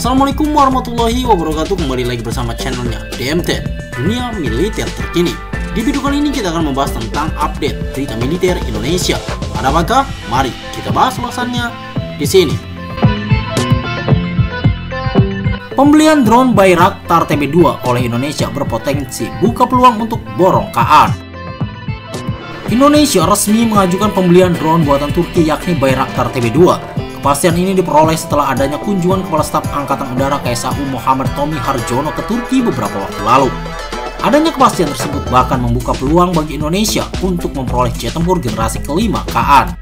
Assalamualaikum warahmatullahi wabarakatuh. Kembali lagi bersama channelnya DMT, Dunia Militer Terkini. Di video kali ini kita akan membahas tentang update berita militer Indonesia. Ada apakah? Mari kita bahas ulasannya di sini. Pembelian drone Bayraktar TB2 oleh Indonesia berpotensi buka peluang untuk borong KA. Indonesia resmi mengajukan pembelian drone buatan Turki yakni Bayraktar TB2. Kepastian ini diperoleh setelah adanya kunjungan Kepala Staf Angkatan Udara KSAU Muhammad Tommy Harjono ke Turki beberapa waktu lalu. Adanya kepastian tersebut bahkan membuka peluang bagi Indonesia untuk memperoleh jet tempur generasi kelima KA.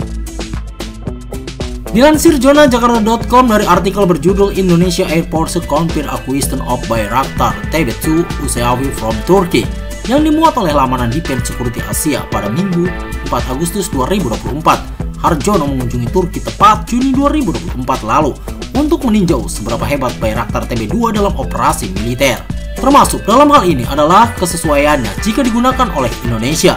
Dilansir zonajakarta.com dari artikel berjudul Indonesia Air Force Confirm Acquisition of Bayraktar TB2 UCAV from Turkey yang dimuat oleh laman Defense Security Asia pada Minggu 4 Agustus 2024. Harjono mengunjungi Turki tepat Juni 2024 lalu untuk meninjau seberapa hebat Bayraktar TB2 dalam operasi militer. Termasuk dalam hal ini adalah kesesuaiannya jika digunakan oleh Indonesia.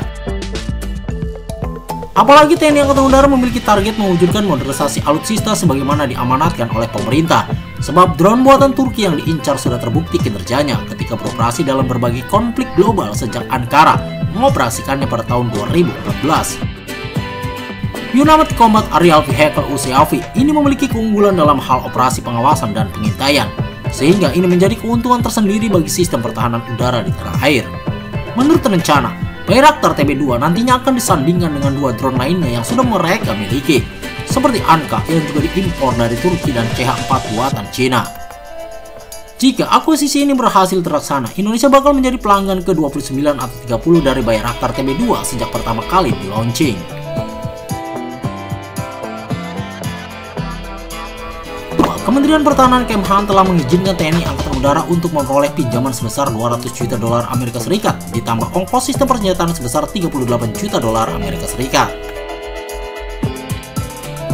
Apalagi TNI Angkatan Udara memiliki target mewujudkan modernisasi alutsista sebagaimana diamanatkan oleh pemerintah. Sebab drone buatan Turki yang diincar sudah terbukti kinerjanya ketika beroperasi dalam berbagai konflik global sejak Ankara mengoperasikannya pada tahun 2014. Unmanned Combat Aerial Vehicle UCAV ini memiliki keunggulan dalam hal operasi pengawasan dan pengintaian, sehingga ini menjadi keuntungan tersendiri bagi sistem pertahanan udara di tanah air. Menurut rencana, Bayraktar TB2 nantinya akan disandingkan dengan dua drone lainnya yang sudah mereka miliki, seperti Anka yang juga diimpor dari Turki dan CH-4 buatan Cina. Jika akuisisi ini berhasil terlaksana, Indonesia bakal menjadi pelanggan ke-29 atau 30 dari Bayraktar TB2 sejak pertama kali di launching. Kementerian Pertahanan Kemhan telah mengizinkan TNI Angkatan Udara untuk memperoleh pinjaman sebesar 200 juta dolar Amerika Serikat ditambah ongkos sistem persenjataan sebesar 38 juta dolar Amerika Serikat.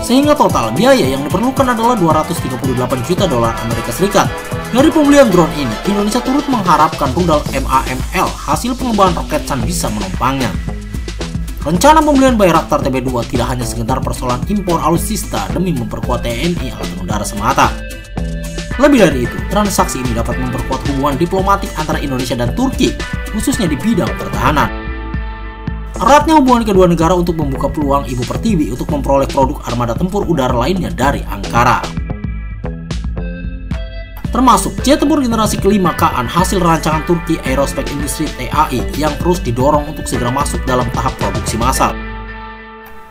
Sehingga total biaya yang diperlukan adalah 238 juta dolar Amerika Serikat. Dari pembelian drone ini, Indonesia turut mengharapkan rudal MAML hasil pengembangan roket Sun bisa menumpangnya. Rencana pembelian Bayraktar TB2 tidak hanya sekedar persoalan impor alutsista demi memperkuat TNI Angkatan Udara semata. Lebih dari itu, transaksi ini dapat memperkuat hubungan diplomatik antara Indonesia dan Turki, khususnya di bidang pertahanan. Eratnya hubungan kedua negara untuk membuka peluang Ibu Pertiwi untuk memperoleh produk armada tempur udara lainnya dari Ankara. Termasuk jet tempur generasi kelima KA hasil rancangan Turki Aerospace Industry TAI yang terus didorong untuk segera masuk dalam tahap produksi massal.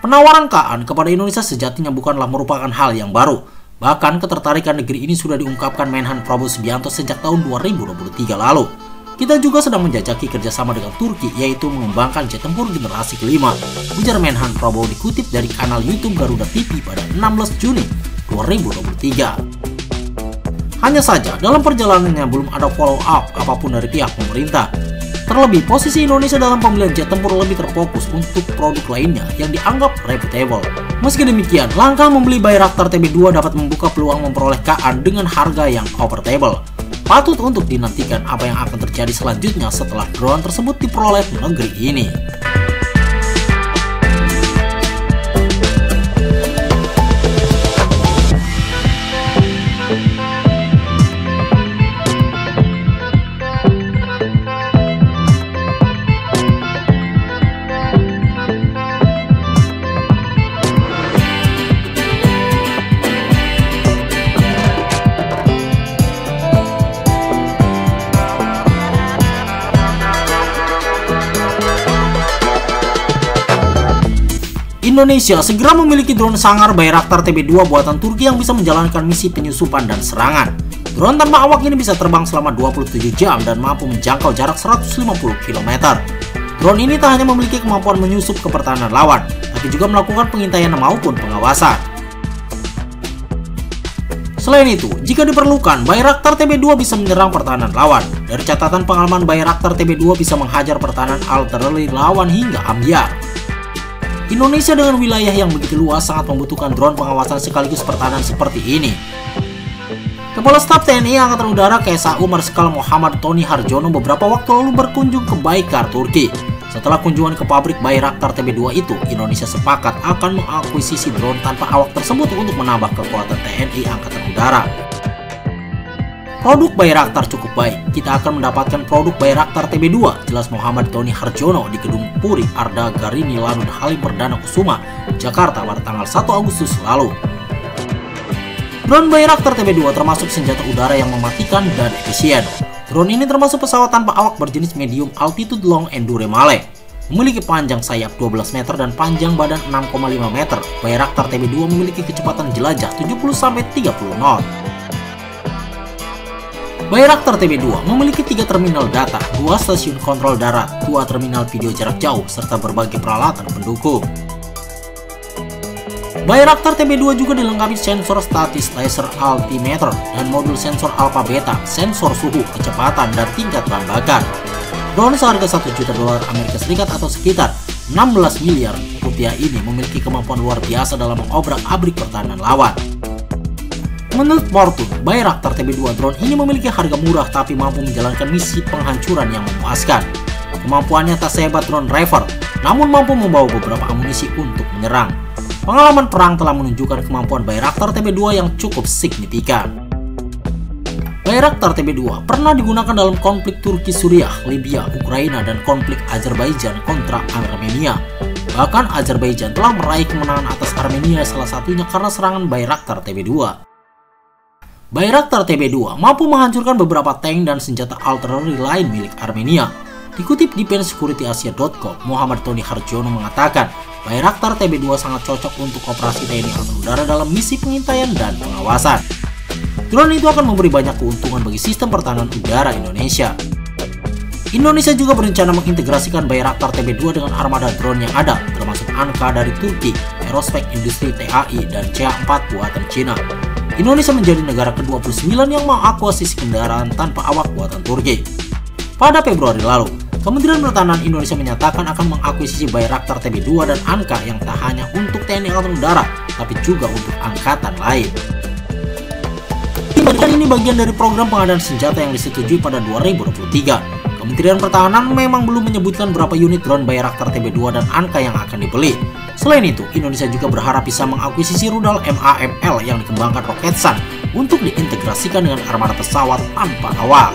Penawaran KA kepada Indonesia sejatinya bukanlah merupakan hal yang baru. Bahkan ketertarikan negeri ini sudah diungkapkan Menhan Prabowo Subianto sejak tahun 2023 lalu. Kita juga sedang menjajaki kerjasama dengan Turki yaitu mengembangkan jet tempur generasi kelima, ujar Menhan Prabowo dikutip dari kanal YouTube Garuda TV pada 16 Juni 2023. Hanya saja, dalam perjalanannya belum ada follow up apapun dari pihak pemerintah. Terlebih, posisi Indonesia dalam pembelian jet tempur lebih terfokus untuk produk lainnya yang dianggap reputable. Meski demikian, langkah membeli Bayraktar TB2 dapat membuka peluang memperoleh KA dengan harga yang affordable. Patut untuk dinantikan apa yang akan terjadi selanjutnya setelah drone tersebut diperoleh di negeri ini. Indonesia segera memiliki drone sangar Bayraktar TB2 buatan Turki yang bisa menjalankan misi penyusupan dan serangan. Drone tanpa awak ini bisa terbang selama 27 jam dan mampu menjangkau jarak 150 km. Drone ini tak hanya memiliki kemampuan menyusup ke pertahanan lawan, tapi juga melakukan pengintaian maupun pengawasan. Selain itu, jika diperlukan, Bayraktar TB2 bisa menyerang pertahanan lawan. Dari catatan pengalaman, Bayraktar TB2 bisa menghajar pertahanan artileri lawan hingga ambyar. Indonesia dengan wilayah yang begitu luas sangat membutuhkan drone pengawasan sekaligus pertahanan seperti ini. Kepala Staf TNI Angkatan Udara KSAU Marsikal Muhammad Tommy Harjono beberapa waktu lalu berkunjung ke Baykar, Turki. Setelah kunjungan ke pabrik Bayraktar TB2 itu, Indonesia sepakat akan mengakuisisi drone tanpa awak tersebut untuk menambah kekuatan TNI Angkatan Udara. Produk Bayraktar cukup baik. Kita akan mendapatkan produk Bayraktar TB2, jelas Muhammad Doni Harjono di Gedung Puri Arda Garini Lanun Halim Perdana Kusuma, Jakarta pada tanggal 1 Agustus lalu. Drone Bayraktar TB2 termasuk senjata udara yang mematikan dan efisien. Drone ini termasuk pesawat tanpa awak berjenis medium altitude long endure Male. Memiliki panjang sayap 12 meter dan panjang badan 6,5 meter. Bayraktar TB2 memiliki kecepatan jelajah 70-30 knot. Bayraktar TB2 memiliki 3 terminal data, 2 stasiun kontrol darat, 2 terminal video jarak jauh, serta berbagai peralatan pendukung. Bayraktar TB2 juga dilengkapi sensor statis laser altimeter dan modul sensor alpha beta, sensor suhu, kecepatan, dan tingkat bahan bakar. Drone seharga $1 juta Amerika Serikat atau sekitar 16 miliar rupiah ini memiliki kemampuan luar biasa dalam mengobrak-abrik pertahanan lawan. Menurut Fortune, Bayraktar TB2 drone ini memiliki harga murah tapi mampu menjalankan misi penghancuran yang memuaskan. Kemampuannya tak sehebat drone Reaver, namun mampu membawa beberapa amunisi untuk menyerang. Pengalaman perang telah menunjukkan kemampuan Bayraktar TB2 yang cukup signifikan. Bayraktar TB2 pernah digunakan dalam konflik Turki, Suriah, Libya, Ukraina, dan konflik Azerbaijan kontra Armenia. Bahkan Azerbaijan telah meraih kemenangan atas Armenia, salah satunya karena serangan Bayraktar TB2. Bayraktar TB2 mampu menghancurkan beberapa tank dan senjata artileri lain milik Armenia. Dikutip di PenSecurityAsia.com, Muhammad Doni Harjono mengatakan, Bayraktar TB2 sangat cocok untuk operasi TNI Angkatan Udara dalam misi pengintaian dan pengawasan. Drone itu akan memberi banyak keuntungan bagi sistem pertahanan udara Indonesia. Indonesia juga berencana mengintegrasikan Bayraktar TB2 dengan armada drone yang ada, termasuk Anka dari Turki, Aerospec Industri TAI, dan CH-4 buatan Cina. Indonesia menjadi negara ke-29 yang mengakuisisi kendaraan tanpa awak buatan Turki. Pada Februari lalu, Kementerian Pertahanan Indonesia menyatakan akan mengakuisisi Bayraktar TB2 dan Anka yang tak hanya untuk TNI Angkatan Udara, tapi juga untuk angkatan lain. Ini bagian dari program pengadaan senjata yang disetujui pada 2023. Kementerian Pertahanan memang belum menyebutkan berapa unit drone Bayraktar TB2 dan Anka yang akan dibeli. Selain itu, Indonesia juga berharap bisa mengakuisisi rudal MAML yang dikembangkan Roketsan untuk diintegrasikan dengan armada pesawat tanpa awak.